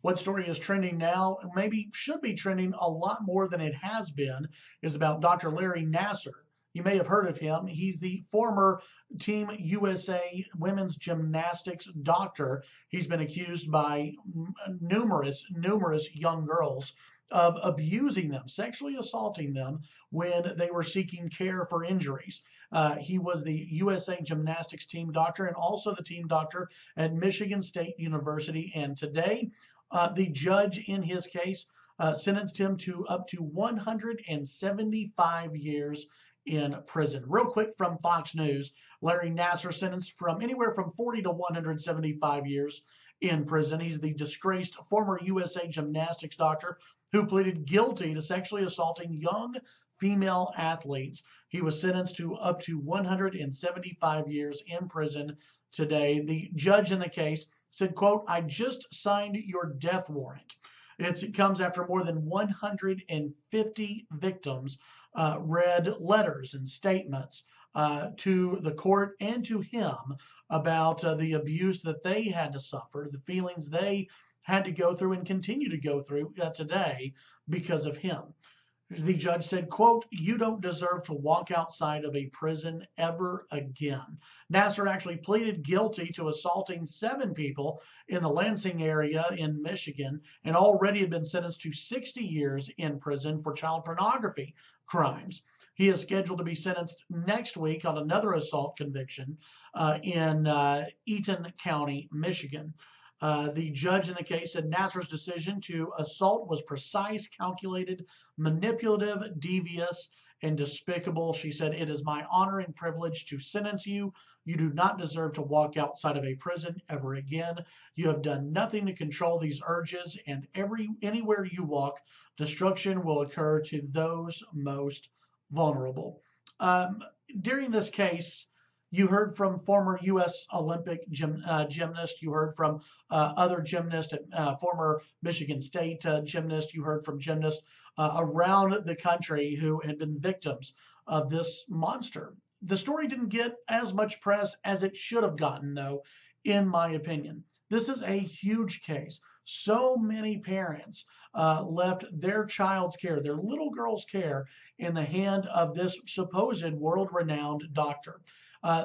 What story is trending now, and maybe should be trending a lot more than it has been, is about Dr. Larry Nassar. You may have heard of him. He's the former Team USA women's gymnastics doctor. He's been accused by numerous young girls of abusing them, sexually assaulting them when they were seeking care for injuries. He was the USA gymnastics team doctor and also the team doctor at Michigan State University. And today, the judge in his case sentenced him to up to 175 years in prison. Real quick from Fox News, Larry Nassar sentenced from anywhere from 40 to 175 years in prison. He's the disgraced former USA gymnastics doctor who pleaded guilty to sexually assaulting young female athletes. He was sentenced to up to 175 years in prison today. The judge in the case said, quote, "I just signed your death warrant." It comes after more than 150 victims read letters and statements to the court and to him about the abuse that they had to suffer, the feelings they had to go through and continue to go through today because of him. The judge said, quote, "You don't deserve to walk outside of a prison ever again." Nassar actually pleaded guilty to assaulting 7 people in the Lansing area in Michigan and already had been sentenced to 60 years in prison for child pornography crimes. He is scheduled to be sentenced next week on another assault conviction in Eaton County, Michigan. The judge in the case said Nassar's decision to assault was precise, calculated, manipulative, devious, and despicable. She said, "It is my honor and privilege to sentence you. You do not deserve to walk outside of a prison ever again. You have done nothing to control these urges, and anywhere you walk, destruction will occur to those most vulnerable." During this case, you heard from former U.S. Olympic gymnast. You heard from other gymnasts, former Michigan State gymnast. You heard from gymnasts around the country who had been victims of this monster. The story didn't get as much press as it should have gotten, though, in my opinion. This is a huge case. So many parents left their child's care, their little girl's care, in the hand of this supposed world-renowned doctor.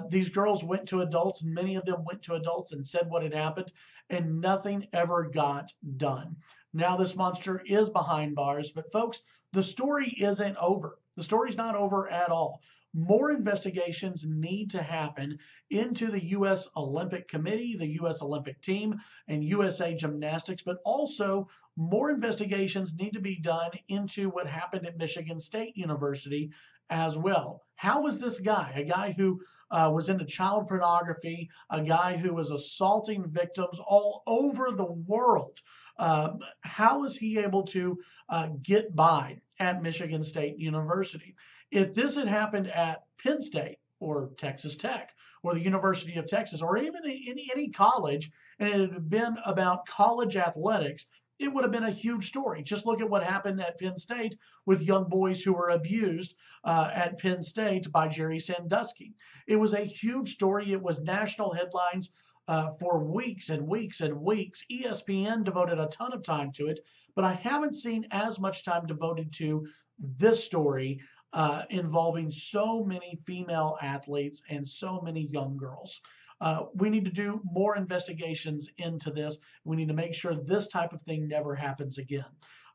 These girls went to adults, and many of them went to adults and said what had happened, and nothing ever got done. Now this monster is behind bars, but folks, the story isn't over. The story's not over at all. More investigations need to happen into the U.S. Olympic Committee, the U.S. Olympic team, and USA Gymnastics, but also more investigations need to be done into what happened at Michigan State University as well. How was this guy, a guy who was into child pornography, a guy who was assaulting victims all over the world, how is he able to get by at Michigan State University? If this had happened at Penn State or Texas Tech or the University of Texas or even in any college, and it had been about college athletics, it would have been a huge story. Just look at what happened at Penn State with young boys who were abused at Penn State by Jerry Sandusky. It was a huge story. It was national headlines for weeks and weeks and weeks. ESPN devoted a ton of time to it, but I haven't seen as much time devoted to this story involving so many female athletes and so many young girls. We need to do more investigations into this. We need to make sure this type of thing never happens again.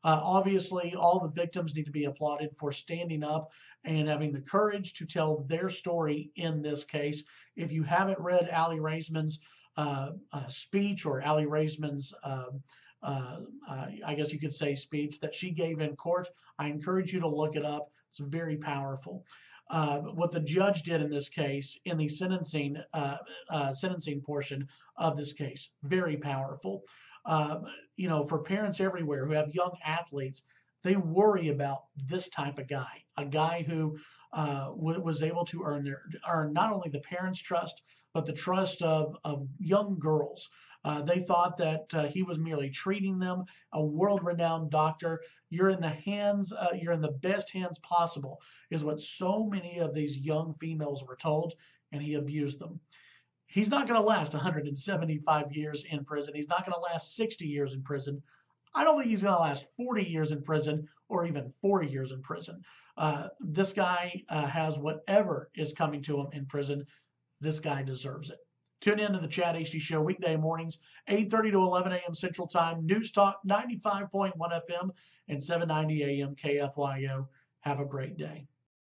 Obviously, all the victims need to be applauded for standing up and having the courage to tell their story in this case. If you haven't read Aly Raisman's speech, or Aly Raisman's, I guess you could say, speech that she gave in court, I encourage you to look it up. It's very powerful. What the judge did in this case, in the sentencing portion of this case, very powerful. For parents everywhere who have young athletes, they worry about this type of guy, a guy who was able to earn not only the parents' trust, but the trust of young girls. They thought that he was merely treating them, a world-renowned doctor. You're in the best hands possible, is what so many of these young females were told, and he abused them. He's not going to last 175 years in prison. He's not going to last 60 years in prison. I don't think he's going to last 40 years in prison or even 4 years in prison. This guy has whatever is coming to him in prison. This guy deserves it. Tune in to the Chad Hasty Show weekday mornings, 8:30 to 11 a.m. Central Time, News Talk 95.1 FM and 790 AM KFYO. Have a great day.